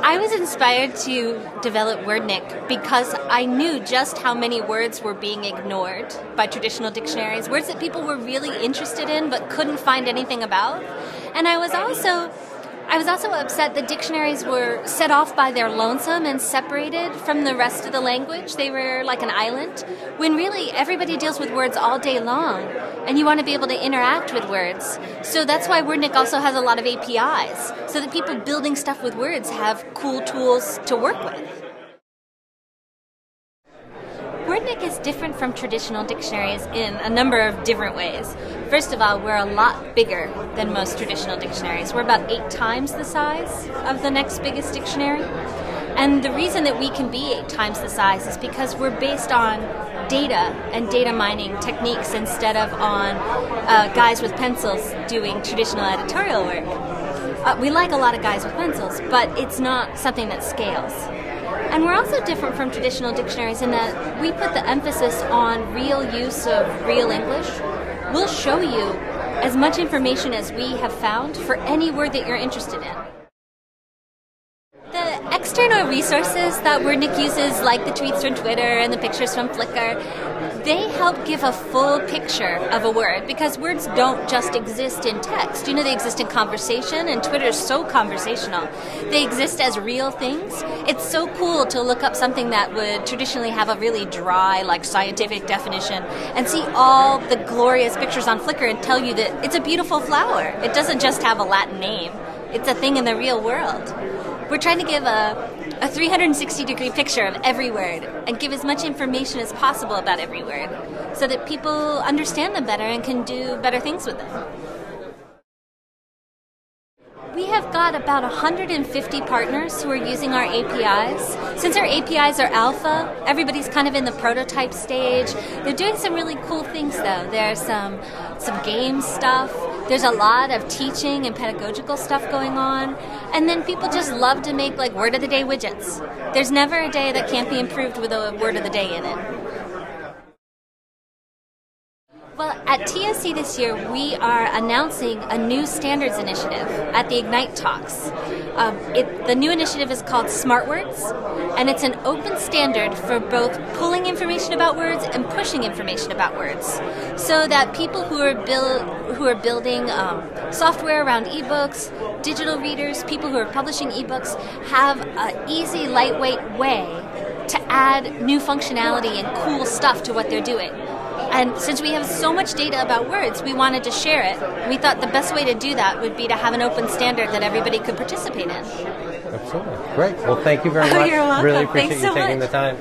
I was inspired to develop Wordnik because I knew just how many words were being ignored by traditional dictionaries, words that people were really interested in but couldn't find anything about. And I was also upset that dictionaries were set off by their lonesome and separated from the rest of the language. They were like an island, when really everybody deals with words all day long, and you want to be able to interact with words. So that's why Wordnik also has a lot of APIs, so that people building stuff with words have cool tools to work with. Wordnik is different from traditional dictionaries in a number of different ways. First of all, we're a lot bigger than most traditional dictionaries. We're about 8 times the size of the next biggest dictionary. And the reason that we can be 8 times the size is because we're based on data and data mining techniques instead of on guys with pencils doing traditional editorial work. We like a lot of guys with pencils, but it's not something that scales. And we're also different from traditional dictionaries in that we put the emphasis on real use of real English. We'll show you as much information as we have found for any word that you're interested in. The external resources that Wordnik uses, like the tweets from Twitter and the pictures from Flickr, they help give a full picture of a word, because words don't just exist in text. You know, they exist in conversation, and Twitter is so conversational. They exist as real things. It's so cool to look up something that would traditionally have a really dry, like, scientific definition and see all the glorious pictures on Flickr and tell you that it's a beautiful flower. It doesn't just have a Latin name. It's a thing in the real world. We're trying to give a 360-degree picture of every word and give as much information as possible about every word so that people understand them better and can do better things with them. We have got about 150 partners who are using our APIs. Since our APIs are alpha, everybody's kind of in the prototype stage. They're doing some really cool things, though. There's some game stuff. There's a lot of teaching and pedagogical stuff going on. And then people just love to make, like, word of the day widgets. There's never a day that can't be improved with a word of the day in it. Well, at TOC this year, we are announcing a new standards initiative at the Ignite Talks. The new initiative is called Smart Words, and it's an open standard for both pulling information about words and pushing information about words, so that people who are building software around ebooks, digital readers, people who are publishing ebooks, have an easy, lightweight way to add new functionality and cool stuff to what they're doing. And since we have so much data about words, we wanted to share it. We thought the best way to do that would be to have an open standard that everybody could participate in. Absolutely. Great. Well, thank you very much. You're welcome. Really appreciate Thanks you so taking much. the time.